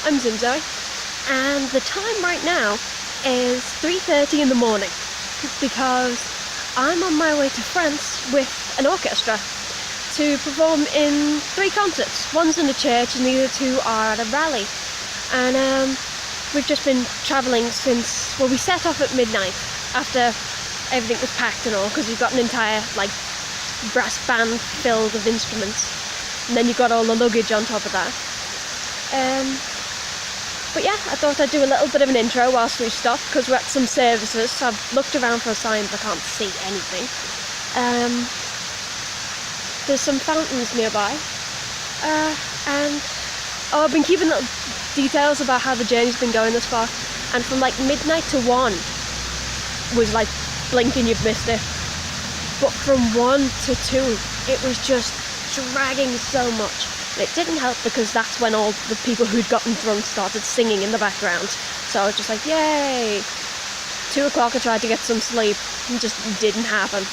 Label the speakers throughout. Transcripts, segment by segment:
Speaker 1: I'm ZimZoe, and the time right now is 3:30 in the morning because I'm on my way to France with an orchestra to perform in 3 concerts. One's in a church and the other 2 are at a rally. And we've just been travelling since, well, we set off at midnight after everything was packed and all, because we've got an entire like brass band filled of instruments, and then you've got all the luggage on top of that. But yeah, I thought I'd do a little bit of an intro whilst we stop, because we're at some services. So I've looked around for a sign but I can't see anything. There's some fountains nearby, and I've been keeping little details about how the journey's been going this far, and from like midnight to 1 was like blinking you've missed it, but from 1 to 2 it was just dragging so much. And it didn't help because that's when all the people who'd gotten drunk started singing in the background, so I was just like, yay. 2 o'clock I tried to get some sleep, it just didn't happen.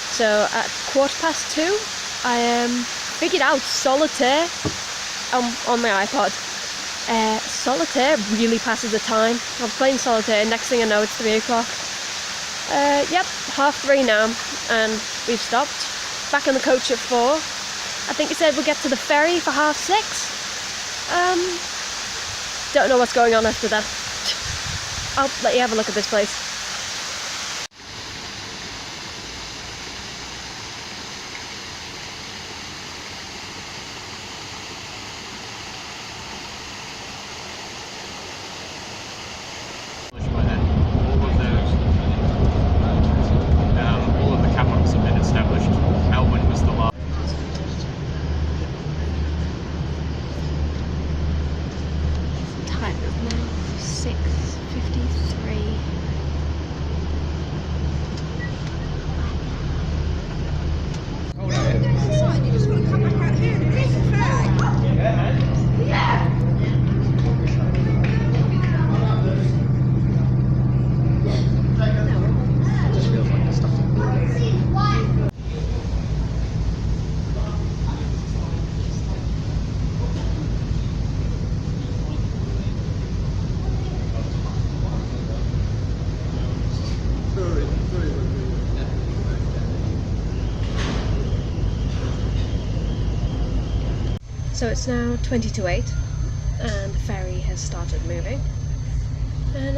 Speaker 1: So at 2:15 I figured out Solitaire on my iPod. Solitaire really passes the time. I was playing Solitaire, next thing I know it's 3 o'clock. Yep, 3:30 now, and we've stopped. Back on the coach at 4. I think it said we'll get to the ferry for 6:30. Don't know what's going on after that. I'll let you have a look at this place. So it's now 20 to 8 and the ferry has started moving, and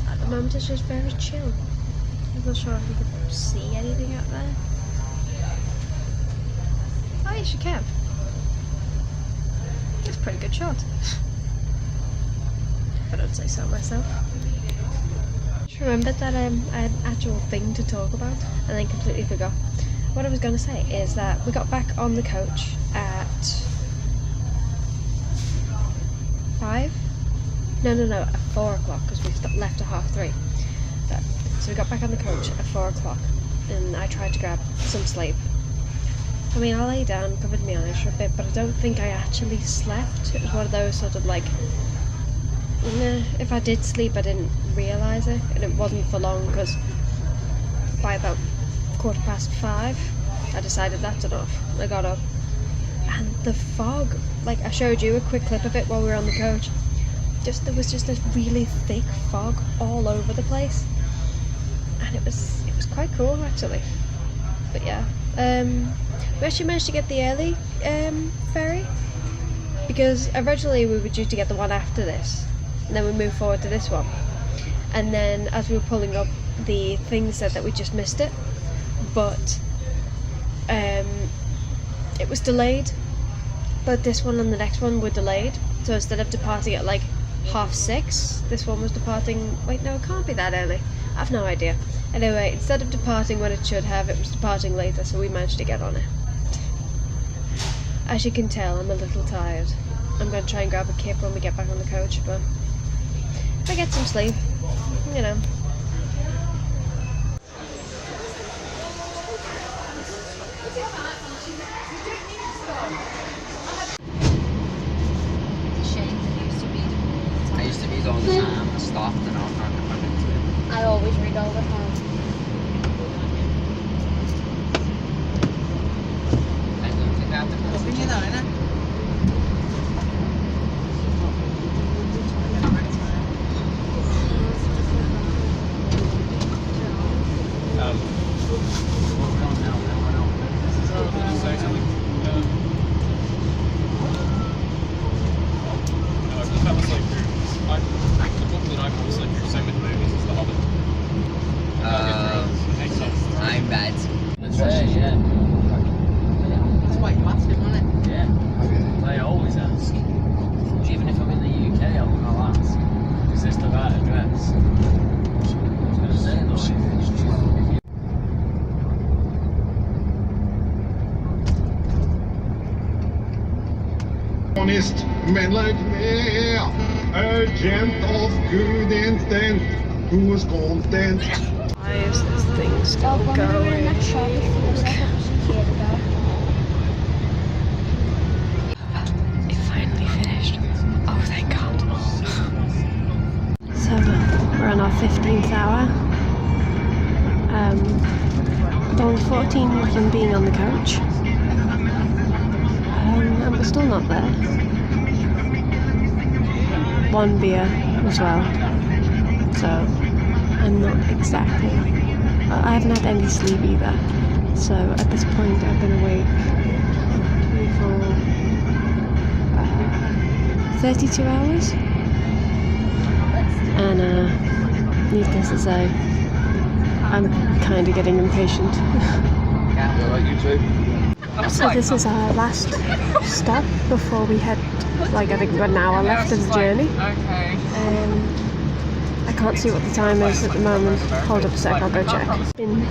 Speaker 1: at the moment it's just very chill. I'm not sure if you can see anything out there. Oh yes, you can. It's a pretty good shot. If I don't say so myself. Just remembered that I had an actual thing to talk about and then completely forgot. What I was going to say is that we got back on the coach at 5? No, at 4 o'clock, because we left at 3:30. So we got back on the coach at 4 o'clock, and I tried to grab some sleep. I mean, I lay down, covered my eyes for a bit, but I don't think I actually slept. It was one of those sort of like, if I did sleep I didn't realise it, and it wasn't for long, because by about 5:15 I decided that's enough. I got up, and the fog, like I showed you a quick clip of it while we were on the coach, there was just this really thick fog all over the place, and it was quite cool actually. But yeah, we actually managed to get the early ferry, because originally we were due to get the one after this, and then we moved forward to this one, and then as we were pulling up, the thing said that we just missed it, but it was delayed. But this one and the next one were delayed, so instead of departing at like 6:30, this one was departing, wait no, it can't be that early, I've no idea. Anyway, instead of departing when it should have, it was departing later, so we managed to get on it. As you can tell, I'm a little tired. I'm going to try and grab a kip when we get back on the coach, but if I get some sleep, you know.
Speaker 2: All the time, I stopped and I was not going to come into it.
Speaker 1: I always read all the time.
Speaker 2: I don't think I have to put it in,
Speaker 3: honest men like me, a gent of good intent, who is content.
Speaker 1: Why is this thing still going? It finally finished. Oh, thank God. So, we're on our 15th hour. Only 14 of them being on the coach. And we're still not there. One beer as well. So, I'm not exactly... I haven't had any sleep either. So, at this point, I've been awake for 32 hours. And, needless to say, I'm kind of getting impatient. So this is our last stop before we head, like I think we've got an hour left of the journey. I can't see what the time is at the moment. Hold up a sec, I'll go check. It's been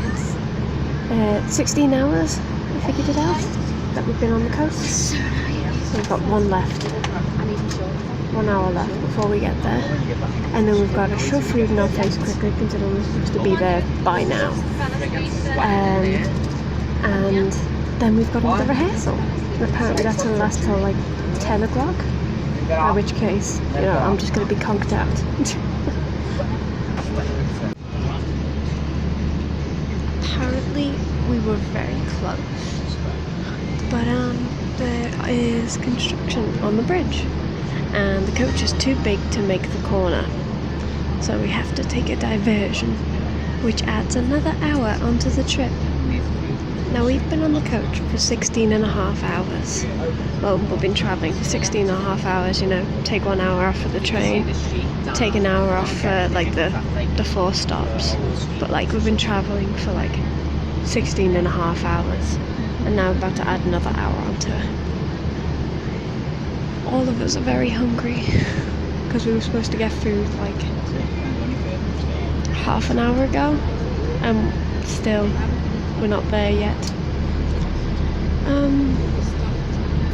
Speaker 1: 16 hours, I figured it out, that we've been on the coast. So we've got one left. 1 hour left before we get there. And then we've got to shove food in our face quickly, considering we're supposed to be there by now. And then we've got another rehearsal. And apparently that's going to last till like 10 o'clock. In which case, you know, I'm just going to be conked out. Apparently we were very close. But there is construction on the bridge. And the coach is too big to make the corner. So we have to take a diversion, which adds another hour onto the trip. Now we've been on the coach for 16 and a half hours. Well, we've been travelling for 16 and a half hours, you know, take 1 hour off for the train, take an hour off for like the 4 stops. But like we've been travelling for like 16 and a half hours. And now we're about to add another hour onto it. All of us are very hungry because we were supposed to get food like half an hour ago, and still we're not there yet.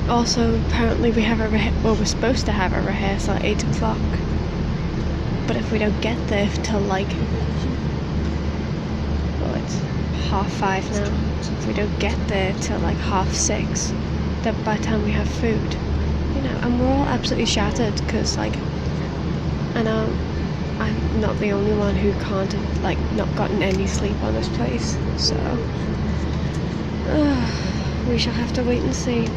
Speaker 1: Also, apparently we have we're supposed to have a rehearsal at 8 o'clock, but if we don't get there till like, well, it's 5:30 now. If we don't get there till like 6:30, then by the time we have food, you know, and we're all absolutely shattered because, like, I know I'm not the only one who can't have, like, not gotten any sleep on this place, so we shall have to wait and see.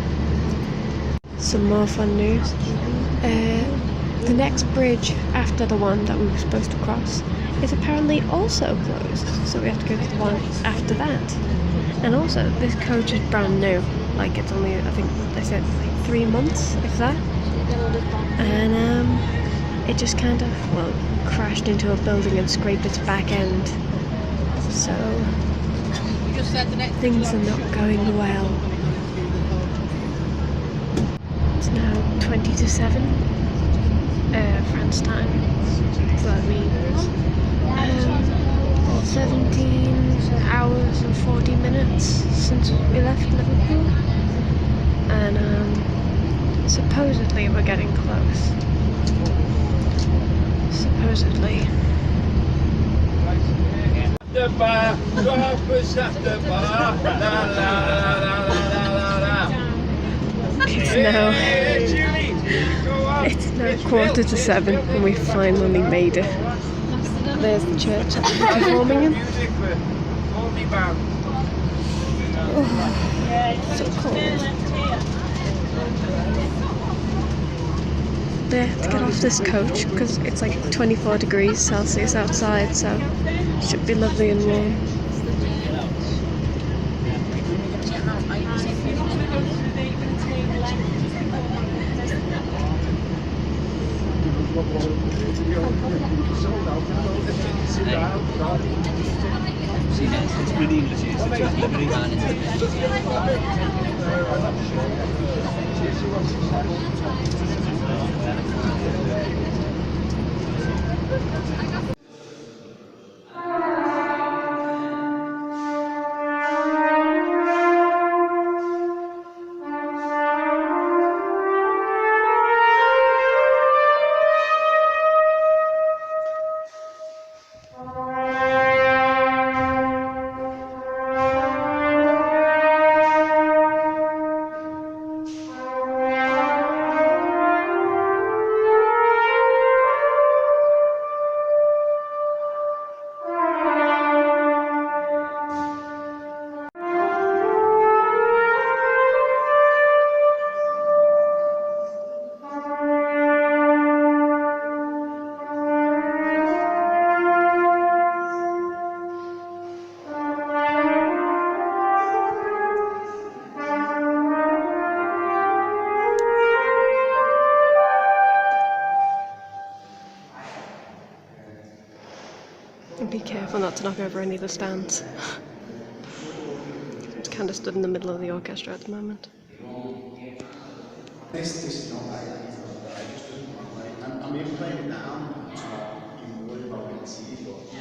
Speaker 1: Some more fun news. The next bridge after the one that we were supposed to cross is apparently also closed, so we have to go to the one after that. And also, this coach is brand new. Like, it's only, I think they said, like 3 months, if that. And it just kind of, well, crashed into a building and scraped its back end. So things are not going well. It's now 20 to 7 France time. So that means 17 hours and 40 minutes since we left Liverpool. And supposedly we're getting close. Supposedly. It's now 7:15 and we finally made it. There's the church that we're performing in. Oh, so cold. There to get off this coach because it's like 24 degrees Celsius outside, so it should be lovely and warm. Be careful not to knock over any of the stands. It's kind of stood in the middle of the orchestra at the moment.
Speaker 4: This is not like that. I just don't want like. I'm even playing it now. I'm just not even worried about getting CD, but yeah.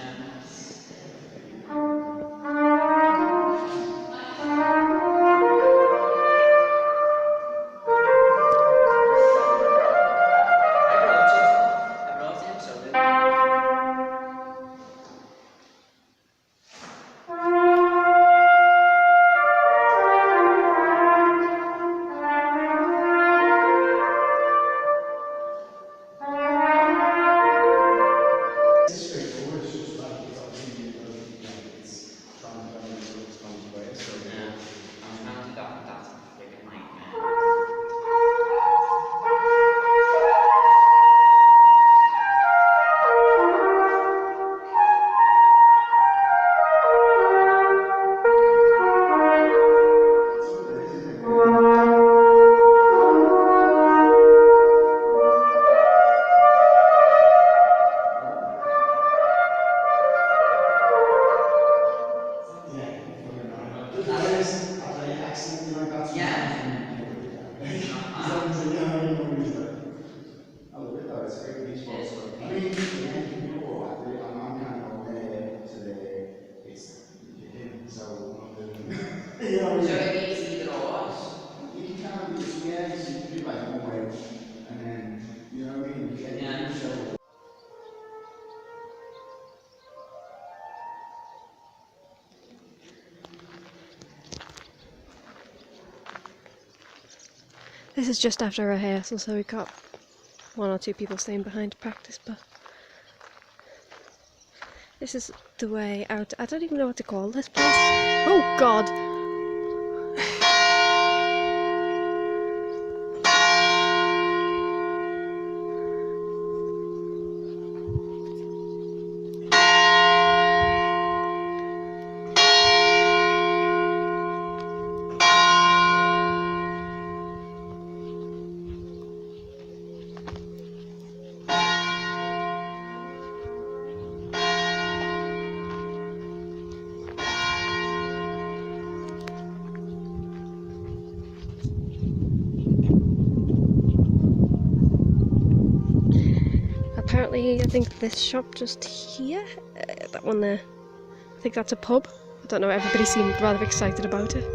Speaker 4: So it means either or. You can kind of, yeah, so you can do like one way, and then, you know what I mean? Yeah.
Speaker 1: This is just after rehearsal, so we've got 1 or 2 people staying behind to practice, but this is the way out. I don't even know what to call this place. Oh God! Apparently, I think this shop just here, that one there, I think that's a pub. I don't know, everybody seemed rather excited about it.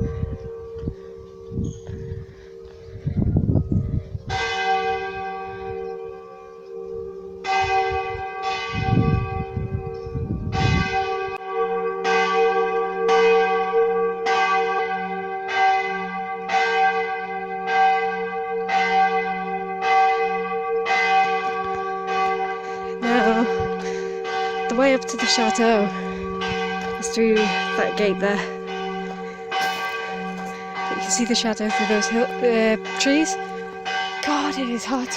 Speaker 1: The way up to the chateau is through that gate there. You can see the chateau through those trees. God, it is hot.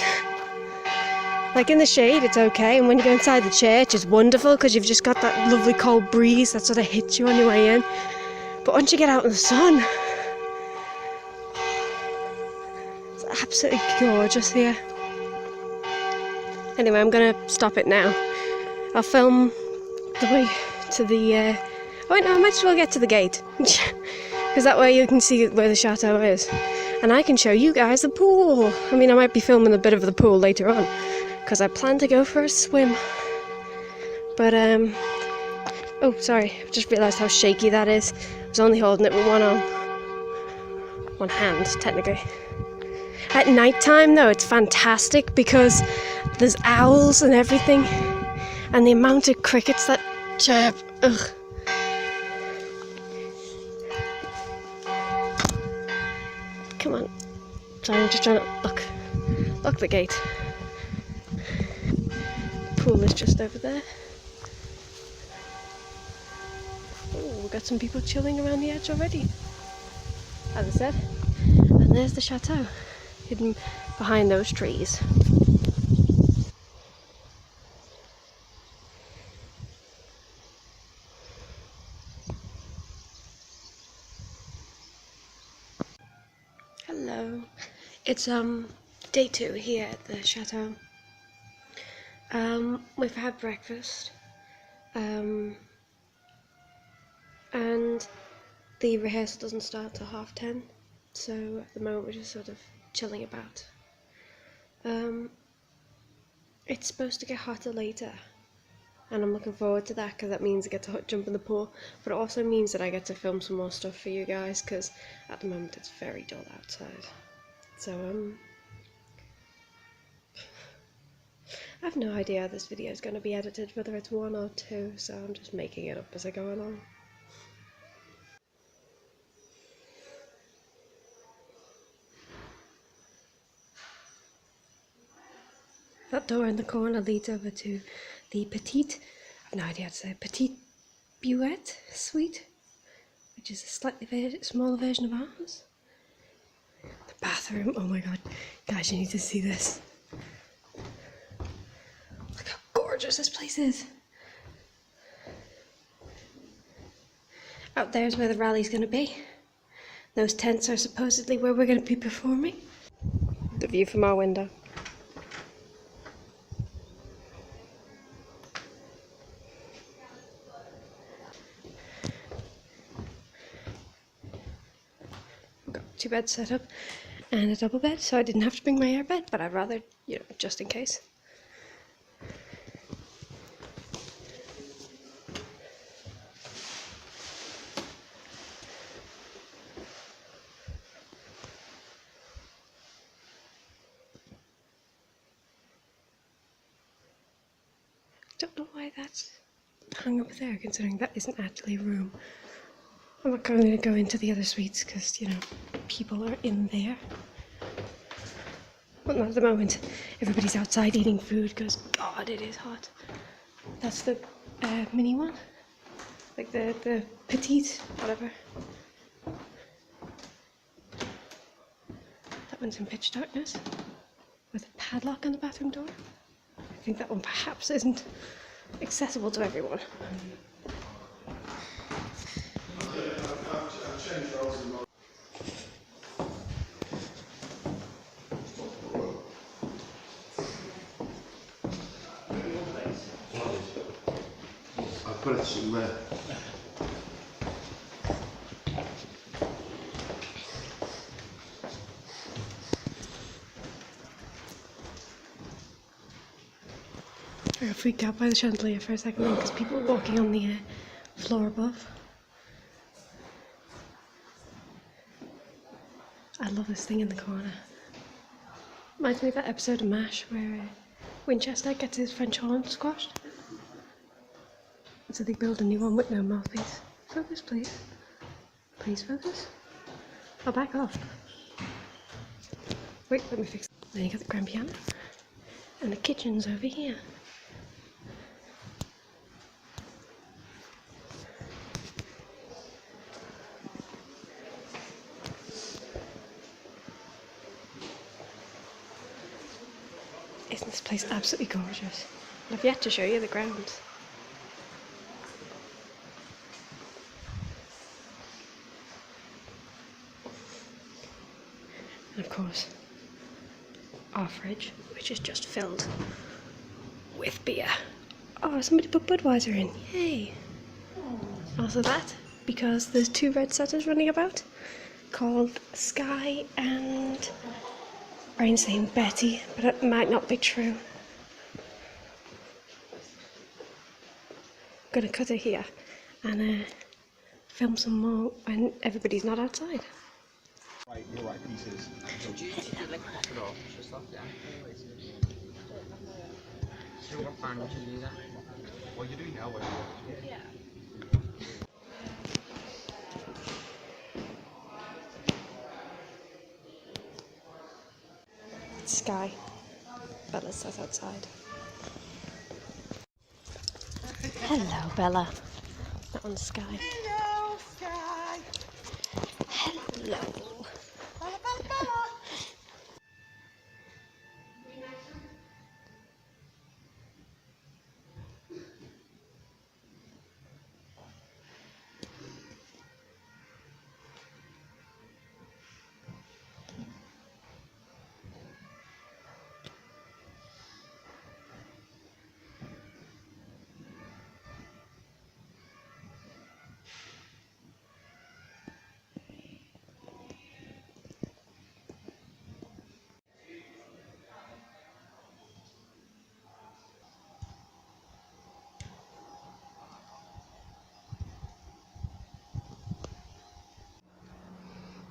Speaker 1: Like in the shade it's okay, and when you go inside the church it's wonderful because you've just got that lovely cold breeze that sort of hits you on your way in. But once you get out in the sun, it's absolutely gorgeous here. Anyway, I'm gonna stop it now. I'll film the way to the... oh wait, no, I might as well get to the gate. Because that way you can see where the chateau is. And I can show you guys the pool. I mean, I might be filming a bit of the pool later on. Because I plan to go for a swim. But, oh, sorry. I just realised how shaky that is. I was only holding it with one arm. One hand, technically. At night time, though, it's fantastic because there's owls and everything. And the amount of crickets that chirp. Ugh. Come on. Sorry, I'm just trying to lock the gate. The pool is just over there. Oh, we've got some people chilling around the edge already, as I said. And there's the chateau, hidden behind those trees. Hello. It's day 2 here at the chateau. We've had breakfast And the rehearsal doesn't start till 10:30, so at the moment we're just sort of chilling about. It's supposed to get hotter later, and I'm looking forward to that because that means I get to jump in the pool, but it also means that I get to film some more stuff for you guys because at the moment it's very dull outside. So I have no idea how this video is going to be edited, whether it's 1 or 2, so I'm just making it up as I go along. That door in the corner leads over to the petite, I have no idea how to say it, petite Buette suite, which is a slightly smaller version of ours. The bathroom, oh my god, guys, you need to see this. Look how gorgeous this place is. Out there is where the rally's going to be. Those tents are supposedly where we're going to be performing. The view from our window. We've got 2 beds set up and a double bed, so I didn't have to bring my air bed, but I'd rather, you know, just in case. Don't know why that's hung up there, considering that isn't actually a room. I'm not going to go into the other suites because, you know, people are in there. Well, not at the moment. Everybody's outside eating food because, God, it is hot. That's the mini one. Like the petite, whatever. That one's in pitch darkness with a padlock on the bathroom door. I think that one perhaps isn't accessible to everyone.
Speaker 3: I've got it somewhere.
Speaker 1: I got freaked out by the chandelier for a second then because people were walking on the floor above. I love this thing in the corner. Reminds me of that episode of MASH where Winchester gets his French horn squashed. So they build a new one with no mouthpiece. Focus, please. Please focus. I'll back off. Wait, let me fix it. Then you got the grand piano. And the kitchen's over here. Isn't this place absolutely gorgeous? I've yet to show you the grounds. And of course, our fridge, which is just filled with beer. Oh, somebody put Budweiser in. Yay! Also that, because there's 2 red setters running about, called Sky and... Brain's saying Betty, but it might not be true. I'm gonna cut it here and film some more when everybody's not outside.
Speaker 3: Right, you're right, pieces.
Speaker 2: Do you like pop it off? Just off, yeah. So what band would you do that?
Speaker 3: Well, you're doing now,
Speaker 1: Yeah. Sky. Bella's sat outside. Hello, Bella. That one's Sky.
Speaker 5: Hello, Sky.
Speaker 1: Hello.
Speaker 5: Bella, Bella, Bella.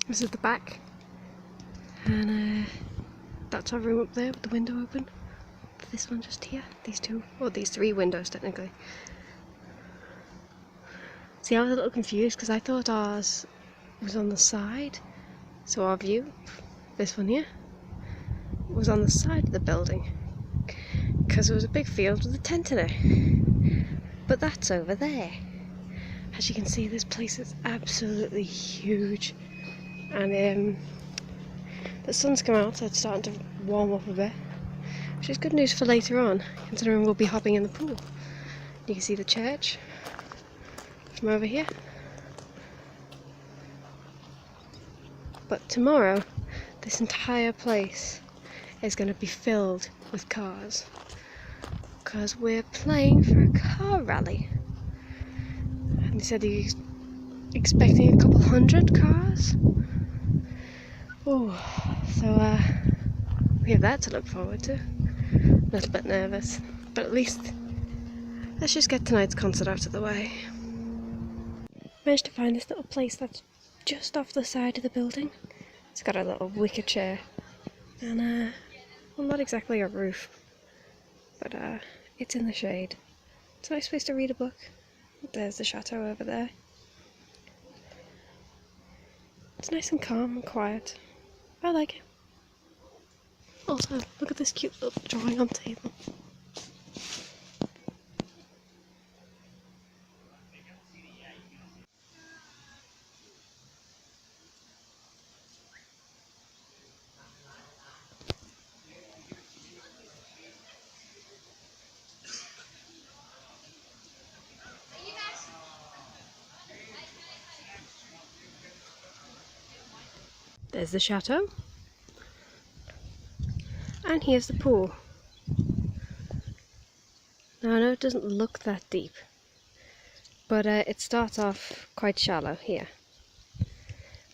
Speaker 1: This is the back, and that's our room up there with the window open. This one just here, these two, or these three windows technically. See, I was a little confused because I thought ours was on the side, so our view, this one here, was on the side of the building because there was a big field with a tent in it, but that's over there. As you can see, this place is absolutely huge, and the sun's come out, so it's starting to warm up a bit, which is good news for later on, considering we'll be hopping in the pool. You can see the church from over here. But tomorrow, this entire place is going to be filled with cars, because we're playing for a car rally. And he said he's expecting a couple hundred cars. Oh, so we have that to look forward to. A little bit nervous, but at least let's just get tonight's concert out of the way. Managed to find this little place that's just off the side of the building. It's got a little wicker chair and well, not exactly a roof, but it's in the shade. It's a nice place to read a book. There's the chateau over there. It's nice and calm and quiet. I like it. Also, look at this cute little drawing on table. There's the chateau, and here's the pool. Now I know it doesn't look that deep, but it starts off quite shallow here,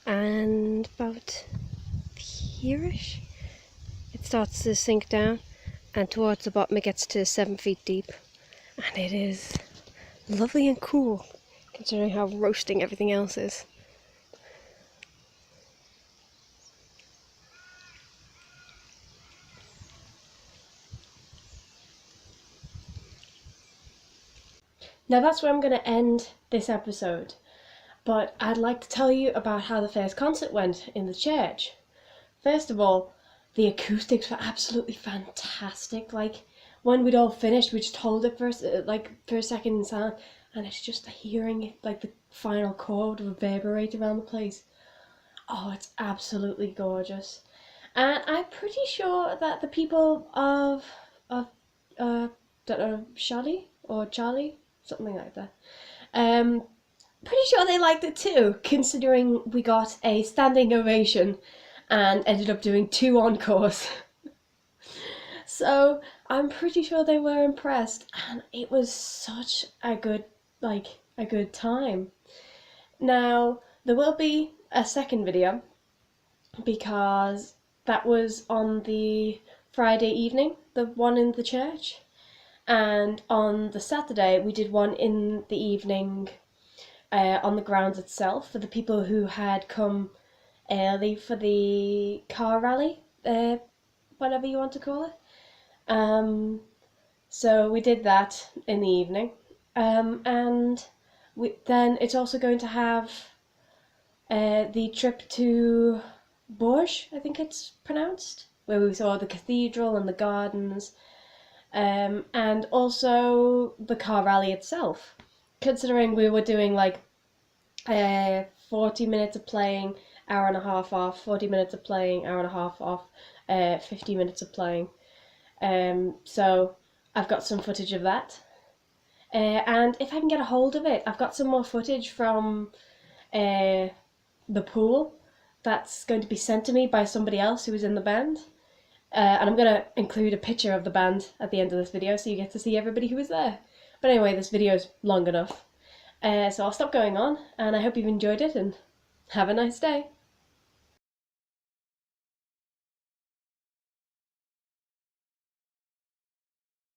Speaker 1: and about here-ish it starts to sink down, and towards the bottom it gets to 7 feet deep, and it is lovely and cool considering how roasting everything else is. Now that's where I'm going to end this episode, but I'd like to tell you about how the first concert went in the church. First of all, the acoustics were absolutely fantastic. Like, when we'd all finished, we just hold it for a second in silence, and it's just hearing it, like the final chord reverberate around the place. Oh, it's absolutely gorgeous. And I'm pretty sure that the people of Charly or Charly, something like that. Pretty sure they liked it too, considering we got a standing ovation and ended up doing 2 encores. So I'm pretty sure they were impressed, and it was such a good time. Now there will be a second video, because that was on the Friday evening, the one in the church. And on the Saturday we did one in the evening on the grounds itself for the people who had come early for the car rally, whatever you want to call it. So we did that in the evening, and then it's also going to have the trip to Bourges, I think it's pronounced, where we saw the cathedral and the gardens. And also the car rally itself, considering we were doing like 40 minutes of playing, hour and a half off, 40 minutes of playing, hour and a half off, 50 minutes of playing. So I've got some footage of that, and if I can get a hold of it, I've got some more footage from the pool that's going to be sent to me by somebody else who was in the band. And I'm going to include a picture of the band at the end of this video, so you get to see everybody who was there. But anyway, this video is long enough. So I'll stop going on, and I hope you've enjoyed it, and have a nice day.